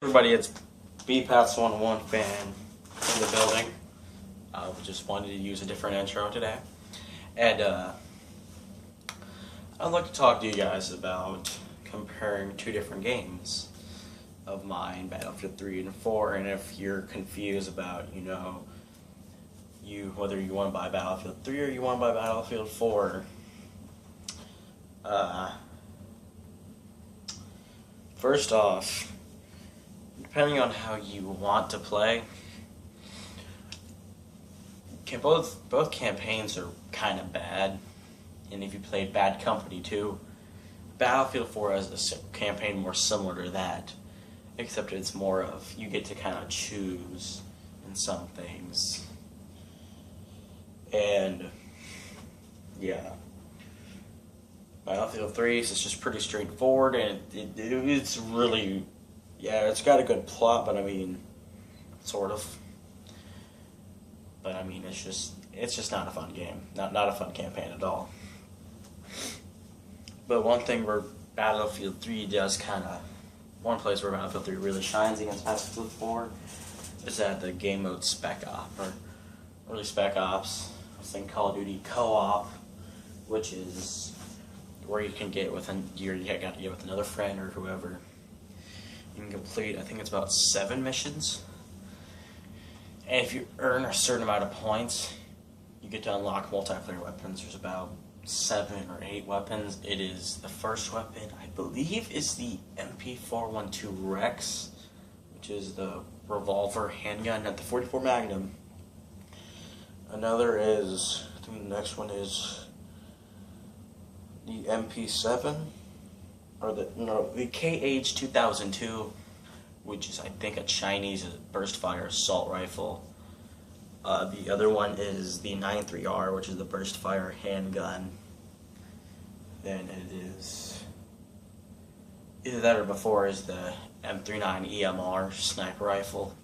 Everybody, it's BF3&bf4 fan in the building. I just wanted to use a different intro today. And I'd like to talk to you guys about comparing two different games of mine, Battlefield 3 and 4, and if you're confused about, whether you want to buy Battlefield 3 or you want to buy Battlefield 4. First off, depending on how you want to play, both campaigns are kind of bad, and if you played Bad Company too, Battlefield 4 has a campaign more similar to that, except it's more of you get to kind of choose in some things, and yeah. Battlefield 3 is just pretty straightforward, and it's really, it's got a good plot, but I mean, sort of. But I mean, it's just not a fun game, not a fun campaign at all. But one thing where Battlefield 3 does one place where Battlefield 3 really shines against Battlefield 4 is at the game mode Spec Op, or really Spec Ops. I was thinking Call of Duty Co-op, which is where you can get with another friend or whoever. You can complete, I think it's about 7 missions. And if you earn a certain amount of points, you get to unlock multiplayer weapons. There's about 7 or 8 weapons. It is the first weapon, I believe, is the MP412 Rex, which is the revolver handgun, not the 44 Magnum. Another is, I think the next one is the MP7, or the KH-2002, which is, I think, a Chinese burst fire assault rifle. The other one is the 93R, which is the burst fire handgun. Then it is either that or before is the M39 EMR sniper rifle.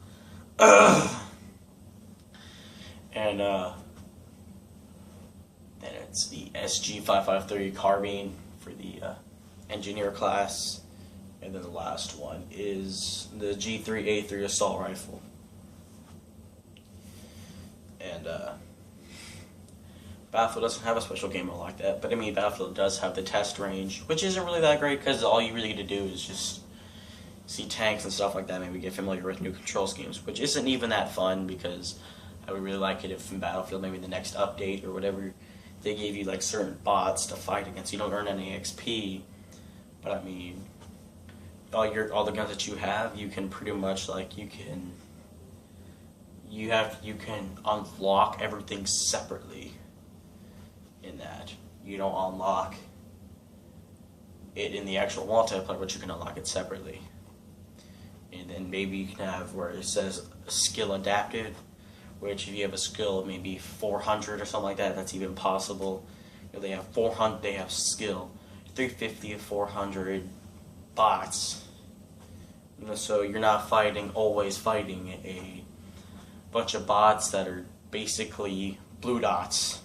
And then it's the SG553 carbine for the engineer class. And then the last one is the G3A3 assault rifle. And Battlefield doesn't have a special game mode like that, but I mean, Battlefield does have the test range, which isn't really that great because all you really get to do is just see tanks and stuff like that, maybe get familiar with new control schemes, which isn't even that fun because I would really like it if in Battlefield, maybe the next update or whatever, they gave you like certain bots to fight against. You don't earn any XP, but I mean, all the guns that you have, you can pretty much you can unlock everything separately. In that you don't unlock it in the actual multiplayer, but you can unlock it separately. And then maybe you can have where it says skill adapted, which if you have a skill of maybe 400 or something like that, that's even possible. They have 400. They have skill 350 to 400 bots. So you're not always fighting a bunch of bots that are basically blue dots.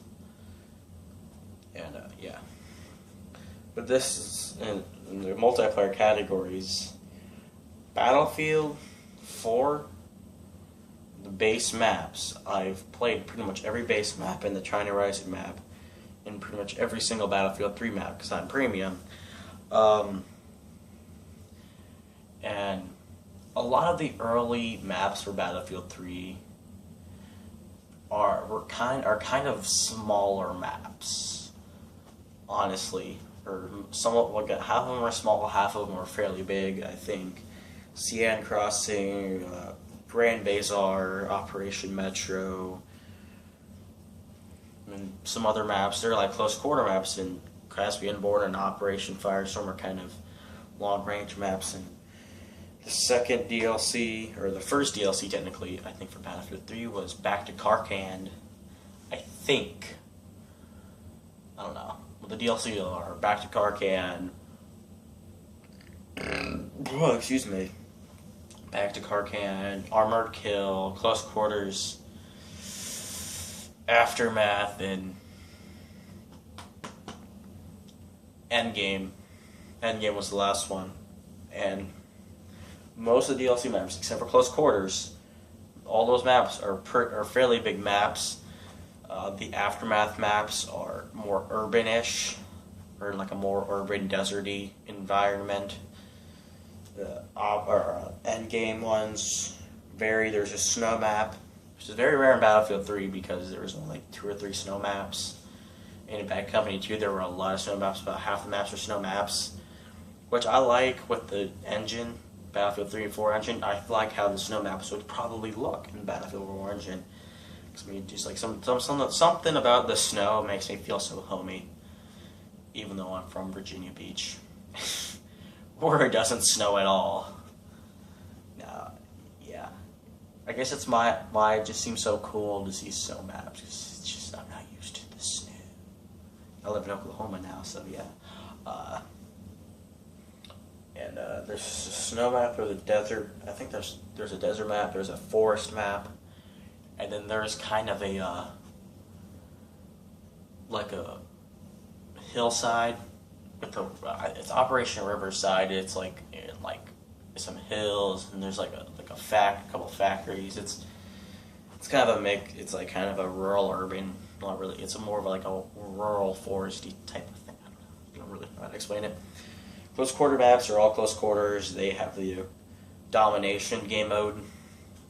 And yeah. But this is in the multiplayer categories. Battlefield 4. The base maps, I've played pretty much every base map in the China Rising map, and pretty much every single Battlefield 3 map because I'm premium. And a lot of the early maps for Battlefield 3 are kind of smaller maps, honestly, or somewhat half of them are small, half of them are fairly big. I think Cian Crossing, Grand Bazaar, Operation Metro, and some other maps. They're like close quarter maps, and Caspian Border and Operation Firestorm are kind of long range maps. And the second DLC, or the first DLC technically, I think for Battlefield 3 was Back to Karkand. I think. I don't know. Well, the DLC are Back to Karkand. Oh, excuse me. Back to Karkand, Armored Kill, Close Quarters, Aftermath, and Endgame. Endgame was the last one. And most of the DLC maps, except for Close Quarters, all those maps are fairly big maps. The Aftermath maps are more urban-ish, or like a more urban, deserty environment. The endgame ones vary. There's a snow map, which is very rare in Battlefield 3 because there was only like 2 or 3 snow maps. In Bad Company 2, there were a lot of snow maps. About half the maps are snow maps, which I like with the engine. Battlefield 3 and 4 engine, I like how the snow maps would probably look in Battlefield 4 engine. I mean, just like something about the snow makes me feel so homey, even though I'm from Virginia Beach, where it doesn't snow at all. Yeah, I guess it's why it just seems so cool to see snow maps. Cause it's just I'm not used to the snow. I live in Oklahoma now, so yeah. And there's a snow map, there's a desert. I think there's a desert map, there's a forest map, and then there's kind of a like a hillside with it's Operation Riverside. It's like some hills, and there's like a couple factories. It's kind of a mix. It's like kind of a rural urban. Not really. It's more of like a rural foresty type of thing. I don't really know how to explain it. Close quarter maps are all close quarters. They have the domination game mode,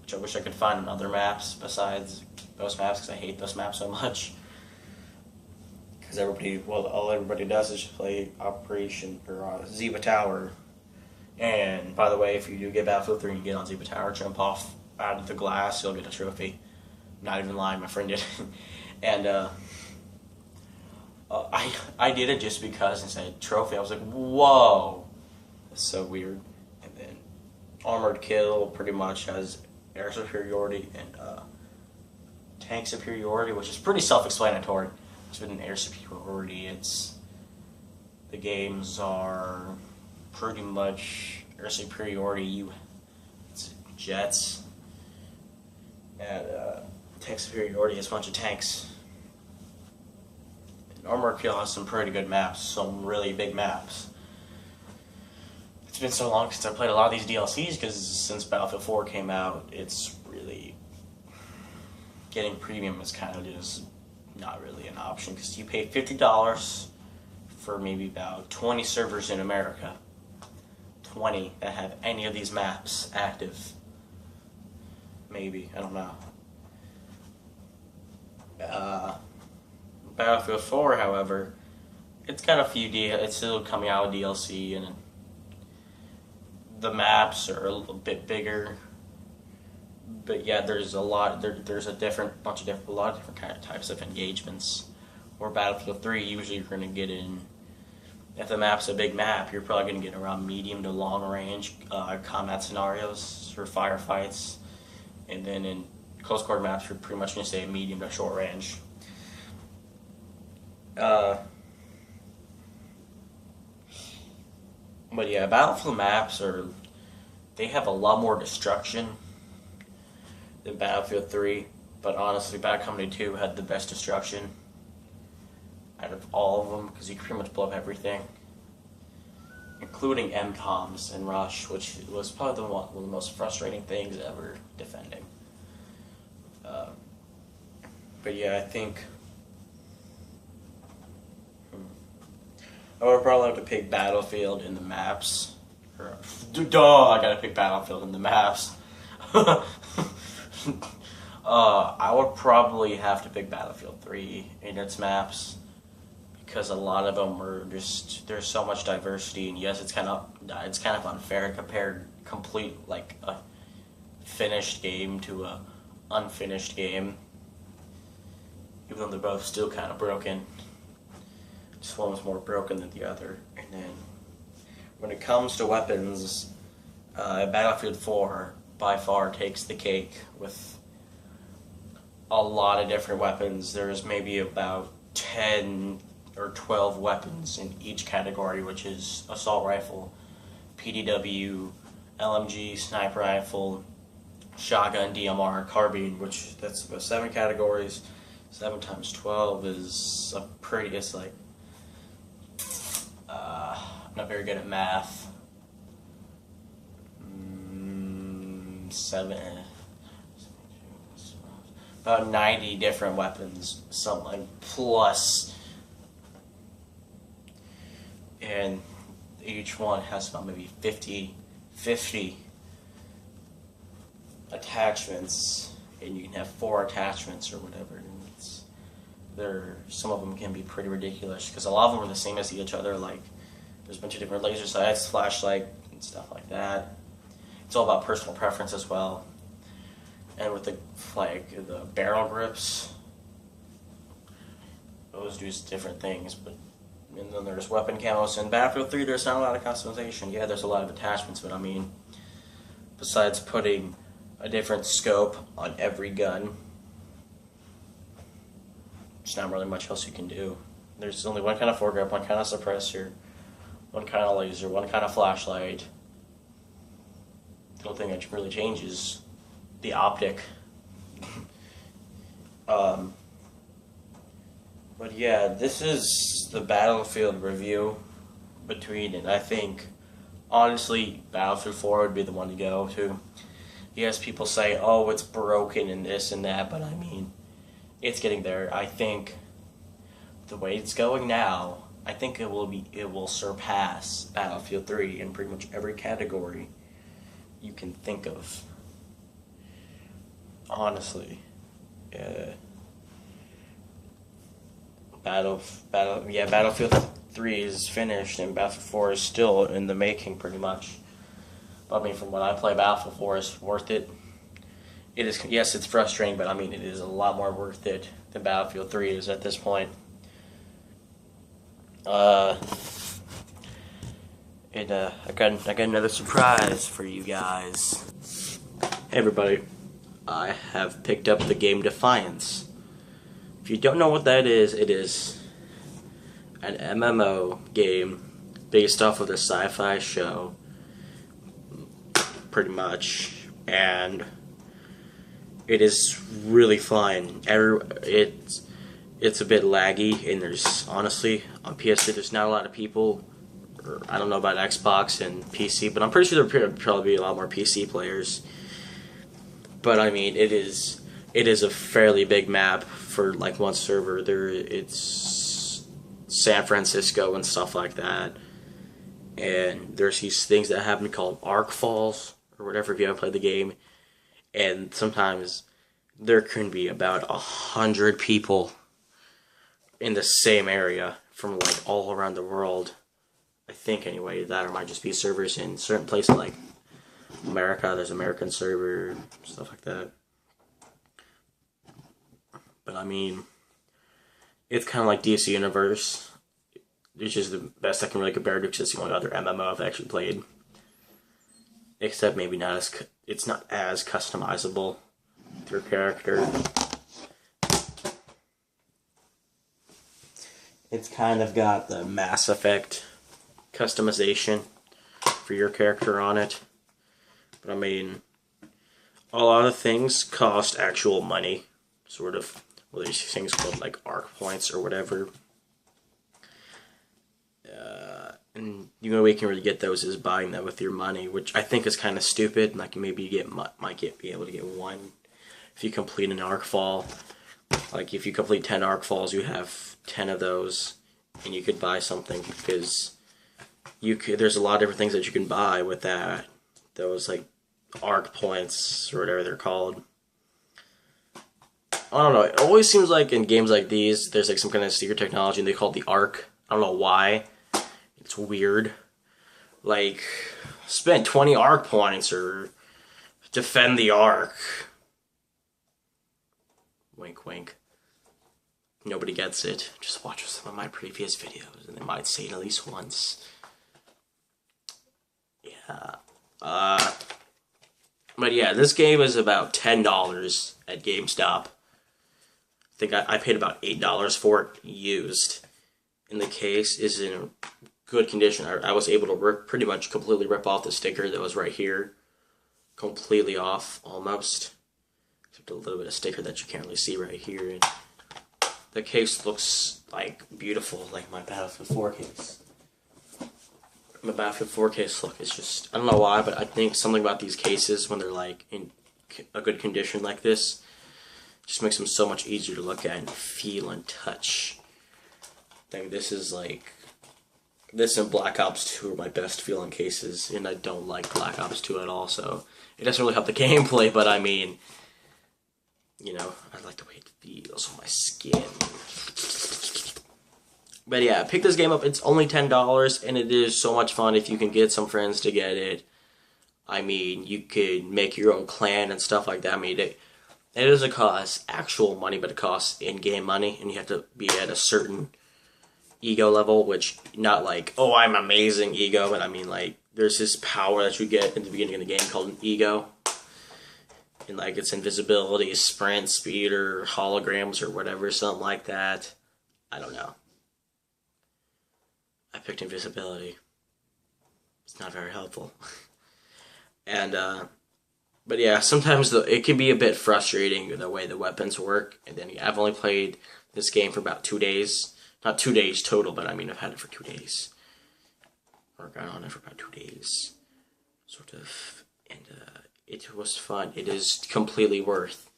which I wish I could find in other maps besides those maps because I hate those maps so much. Because all everybody does is just play Operation or Ziva Tower. And by the way, if you do get Battlefield 3 and you get on Ziva Tower, jump off out of the glass, you'll get a trophy. Not even lying, my friend did. And I did it just because it said trophy. I was like, whoa, that's so weird. And then Armored Kill pretty much has air superiority and tank superiority, which is pretty self-explanatory. It's been an air superiority. The games are pretty much air superiority. It's jets, and tank superiority is a bunch of tanks. Armored Kill has some pretty good maps, some really big maps. It's been so long since I played a lot of these DLCs because since Battlefield 4 came out, it's really getting premium is kind of just not really an option because you pay $50 for maybe about 20 servers in America. 20 that have any of these maps active. Maybe, I don't know. Battlefield 4, however, it's got a few it's still coming out with DLC, and the maps are a little bit bigger. But yeah, there's a lot. There's a lot of different kind of types of engagements. Where Battlefield 3, usually you're going to get in. If the map's a big map, you're probably going to get around medium to long range combat scenarios for firefights, and then in close quarter maps, you're pretty much going to say medium to short range. But yeah, Battlefield maps they have a lot more destruction than Battlefield 3, but honestly, Bad Company 2 had the best destruction out of all of them because you can pretty much blow up everything, including MCOMs and Rush, which was probably one of the most frustrating things ever defending. But yeah, I think I would probably have to pick Battlefield in the maps. I gotta pick Battlefield in the maps. I would probably have to pick Battlefield 3 in its maps because a lot of them are just there's so much diversity, and yes, it's kind of unfair to compare like a finished game to a unfinished game, even though they're both still kind of broken. Just one was more broken than the other. And then when it comes to weapons, Battlefield 4 by far takes the cake with a lot of different weapons. There's maybe about 10 or 12 weapons in each category, which is assault rifle, PDW, LMG, sniper rifle, shotgun, DMR, carbine, which that's about 7 categories. 7 times 12 is it's like, I'm not very good at math. about 90 different weapons, something plus, and each one has about maybe 50 attachments, and you can have 4 attachments or whatever. And some of them can be pretty ridiculous because a lot of them are the same as each other. Like there's a bunch of different laser sights, flashlight, and stuff like that. It's all about personal preference as well. And with the barrel grips, those do different things. And then there's weapon camos. In Battlefield 3, there's not a lot of customization. Yeah, there's a lot of attachments, but I mean, besides putting a different scope on every gun, there's not really much else you can do. There's only one kind of foregrip, one kind of suppressor, one kind of laser, one kind of flashlight. The only thing that really changes is the optic. But yeah, this is the Battlefield review and I think, honestly, Battlefield 4 would be the one to go to. Yes, people say, oh, it's broken and this and that, but I mean, it's getting there. I think the way it's going now, I think it will surpass Battlefield 3 in pretty much every category you can think of. Honestly, Battlefield 3 is finished and Battlefield 4 is still in the making pretty much. But I mean, from what I play, Battlefield 4 is worth it. It is, yes, it's frustrating, but I mean, it is a lot more worth it than Battlefield 3 is at this point. I got another surprise for you guys. Hey everybody, I have picked up the game Defiance. If you don't know what that is, it is an MMO game based off of the sci-fi show, pretty much, and it is really fun. It's a bit laggy, and there's, honestly, on PS3 there's not a lot of people. I don't know about Xbox and PC, but I'm pretty sure there'll probably be a lot more PC players. But I mean, it is a fairly big map for like one server. It's San Francisco and stuff like that. And there's these things that happen called arc falls or whatever if you haven't played the game. And sometimes there can be about 100 people in the same area from like all around the world. I think anyway, that or might just be servers in certain places like America. There's American server, stuff like that. But I mean, it's kind of like DC Universe, which is the best I can really compare to because it's the only other MMO I've actually played. Except maybe it's not as customizable with your character. It's kind of got the Mass Effect customization for your character on it. But I mean, a lot of things cost actual money, sort of. Well, there's things called like arc points or whatever. And the only way you can really get those is buying them with your money, which I think is kind of stupid. Like maybe you be able to get one if you complete an arc fall. Like if you complete 10 arc falls, you have 10 of those, and you could buy something because there's a lot of different things that you can buy with that. Those like arc points or whatever they're called. I don't know. It always seems like in games like these, there's like some kind of secret technology, and they call it the arc. I don't know why. It's weird. Like, spend 20 arc points or defend the arc. Wink, wink. Nobody gets it. Just watch some of my previous videos, and they might say it at least once. Yeah. But yeah, this game is about $10 at GameStop. I think I paid about $8 for it used. And the case is in good condition. I was able to pretty much completely rip off the sticker that was right here. Completely off, almost. Except a little bit of sticker that you can't really see right here. And the case looks like beautiful, like my Battlefield 4 case. My Battlefield 4 case look is just, I don't know why, but I think something about these cases when they're like in a good condition like this just makes them so much easier to look at and feel and touch. I think this is like, this and Black Ops 2 are my best feeling cases, and I don't like Black Ops 2 at all, so it doesn't really help the gameplay, but I mean, you know, I like the way it feels on my skin. But yeah, pick this game up. It's only $10, and it is so much fun if you can get some friends to get it. I mean, you could make your own clan and stuff like that. I mean, it doesn't cost actual money, but it costs in-game money, and you have to be at a certain ego level, which, not like, oh, I'm amazing ego, but I mean, like, there's this power that you get in the beginning of the game called an ego. And, like, it's invisibility, sprint, speed, or holograms, or whatever, something like that. I don't know. I picked invisibility. It's not very helpful. And, but yeah, sometimes it can be a bit frustrating the way the weapons work. And then I've only played this game for about 2 days. Not 2 days total, but I mean, I've had it for 2 days. Worked on it for about 2 days. Sort of. And, it was fun. It is completely worth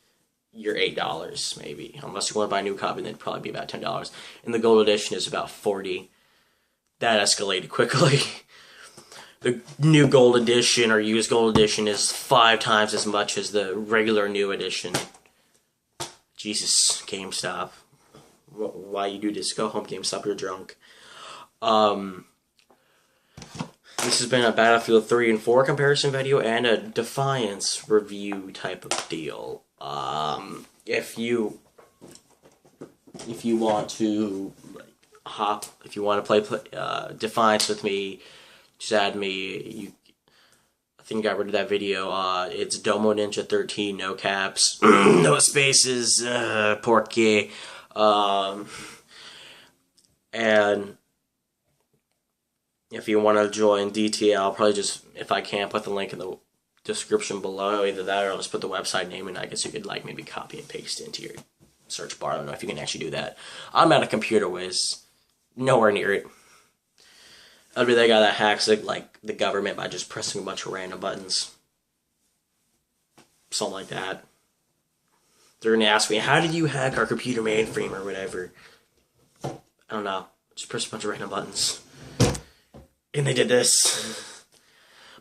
your $8, maybe. Unless you want to buy a new copy, then it'd probably be about $10. And the gold edition is about $40. That escalated quickly. The new gold edition or used gold edition is 5 times as much as the regular new edition. Jesus, GameStop. Why you do this? Go home, GameStop, you're drunk. This has been a Battlefield 3 and 4 comparison video and a Defiance review type of deal. If you want to if you want to play Defiance with me, just add me. I think I got rid of that video. It's Domo Ninja 13, no caps, no spaces, porque. And if you want to join DTA, I'll probably just, if I can, put the link in the description below. Either that or I'll just put the website name, and I guess you could like maybe copy and paste it into your search bar. I don't know if you can actually do that. I'm not a computer whiz. Nowhere near it. I'd be the guy that hacks it like the government by just pressing a bunch of random buttons. Something like that. They're going to ask me, how did you hack our computer mainframe or whatever? I don't know. Just press a bunch of random buttons. And they did this.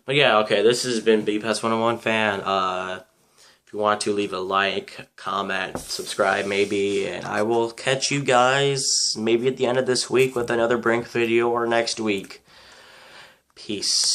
But yeah, okay, this has been BPS 101 Fan. If you want to, leave a like, comment, subscribe maybe, and I will catch you guys maybe at the end of this week with another Brink video or next week. Peace.